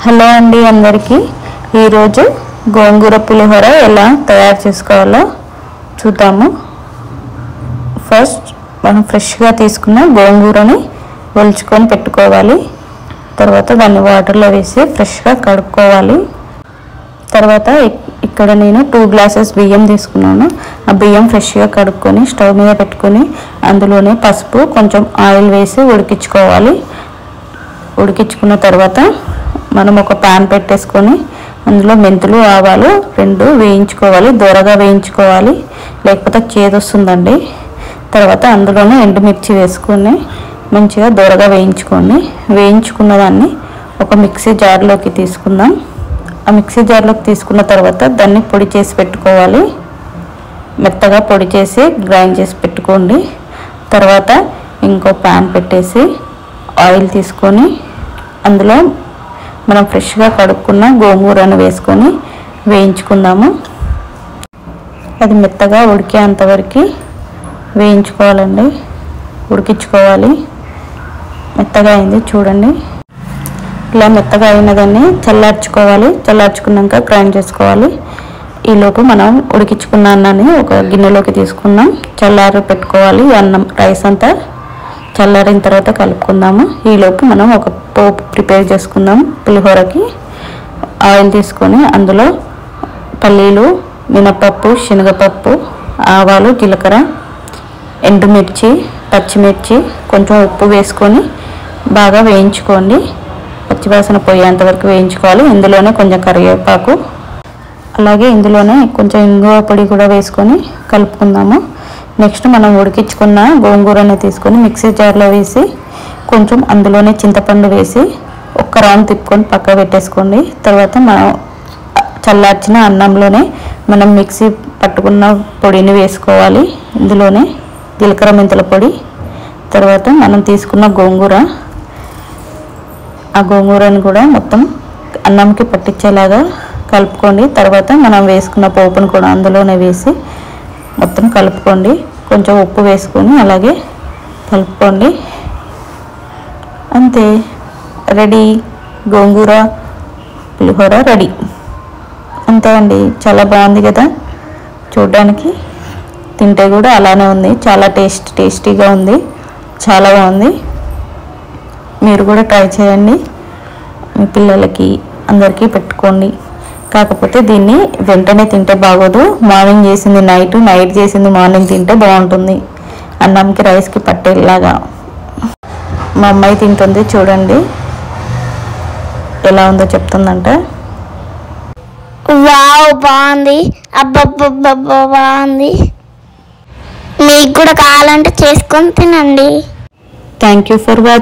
Hello అండి అందరికీ ఈరోజు గోంగూర పులిహోర ఎలా తయారు చేసుకోవాలో చూద్దాము. ఫస్ట్ మనం ఫ్రెష్గా తీసుకున్న గోంగూరని ఒలుచుకొని పెట్టుకోవాలి. తర్వాత దాన్ని వాటర్లో వేసి ఫ్రెష్గా కడుక్కోవాలి. తర్వాత ఇక్కడ నేను 2 గ్లాసెస్ బియ్యం తీసుకున్నాను. ఆ బియ్యం ఫ్రెష్గా కడుక్కొని స్టవ్ మీద పెట్టుకొని అందులోనే పసుపు కొంచెం ఆయిల్ వేసి ఉడికించుకోవాలి. ఉడికించుకున్న తర్వాత మనం ఒక ప్యాన్ పెట్టేసుకొని అందులో మెంతులు ఆవాలు 2 వేయించుకోవాలి. దూరగా వేయించుకోవాలి, లేకపోతే చేదు వస్తుందండి. తర్వాత అందులోనే ఎండుమిర్చి వేసుకొని మంచిగా దూరగా వేయించుకోండి. వేయించుకున్న దాన్ని ఒక మిక్సీ జార్లోకి తీసుకుందాం. ఆ మిక్సీ జార్లోకి తీసుకున్న తర్వాత దాన్ని పొడి చేసి పెట్టుకోవాలి. మెత్తగా పొడి చేసి గ్రైండ్ చేసి పెట్టుకోండి. తర్వాత ఇంకో ప్యాన్ పెట్టేసి ఆయిల్ తీసుకొని అందులో మనం ఫ్రెష్గా కడుక్కున్న గోంగూరను వేసుకొని వేయించుకుందాము. అది మెత్తగా ఉడికేంతవరకు వేయించుకోవాలండి, ఉడికించుకోవాలి. మెత్తగా అయింది చూడండి. ఇలా మెత్తగా అయినదాన్ని చల్లార్చుకోవాలి. చల్లార్చుకున్నాక గ్రైండ్ చేసుకోవాలి. ఈలోపు మనం ఉడికించుకున్న అన్నాన్ని ఒక గిన్నెలోకి తీసుకుందాం. చల్లారి పెట్టుకోవాలి. అన్నం రైస్ అంతా చల్లారిన తర్వాత కలుపుకుందాము. ఈలోపు మనం ఒక పోపు ప్రిపేర్ చేసుకుందాం. పులిహోరకి ఆయిల్ తీసుకొని అందులో పల్లీలు, మినపప్పు, శనగపప్పు, ఆవాలు, జీలకర్ర, ఎండుమిర్చి, పచ్చిమిర్చి, కొంచెం ఉప్పు వేసుకొని బాగా వేయించుకోండి. పచ్చివాసన పోయేంత వరకు వేయించుకోవాలి. ఇందులోనే కొంచెం కరివేపాకు, అలాగే ఇందులోనే కొంచెం ఇంగువ పొడి కూడా వేసుకొని కలుపుకుందాము. నెక్స్ట్ మనం ఉడికించుకున్న గోంగూరని తీసుకొని మిక్సీ జార్లో వేసి కొంచెం అందులోనే చింతపండు వేసి ఒక్క రౌండ్ తిప్పుకొని పక్క పెట్టేసుకోండి. తర్వాత మనం చల్లార్చిన అన్నంలోనే మనం మిక్సీ పట్టుకున్న పొడిని వేసుకోవాలి. ఇందులోనే జీలకర్ర మెంతుల పొడి, తర్వాత మనం తీసుకున్న గోంగూర, ఆ గోంగూరని కూడా మొత్తం అన్నంకి పట్టించేలాగా కలుపుకోండి. తర్వాత మనం వేసుకున్న పోపును కూడా అందులోనే వేసి మొత్తం కలుపుకోండి. కొంచెం ఉప్పు వేసుకొని అలాగే కలుపుకోండి. అంతే, రెడీ, గోంగూర పులిహోర రెడీ. అంతే అండి, చాలా బాగుంది కదా చూడడానికి. తింటే కూడా అలానే ఉంది, చాలా టేస్టీగా ఉంది, చాలా బాగుంది. మీరు కూడా ట్రై చేయండి, మీ పిల్లలకి అందరికీ పెట్టుకోండి. కాకపోతే దీన్ని వెంటనే తింటే బాగోదు. మార్నింగ్ చేసింది నైట్ చేసింది మార్నింగ్ తింటే బాగుంటుంది. అన్నంకి రైస్కి పట్టేలాగా. మా అమ్మాయి తింటుంది చూడండి, ఎలా ఉందో చెప్తుందంట. వావ్, బాగుంది, అబ్బబ్బబ్బబ్బా బాగుంది. మీకు కూడా కావాలంటే చేసుకొని తినండి. Thank you for watching.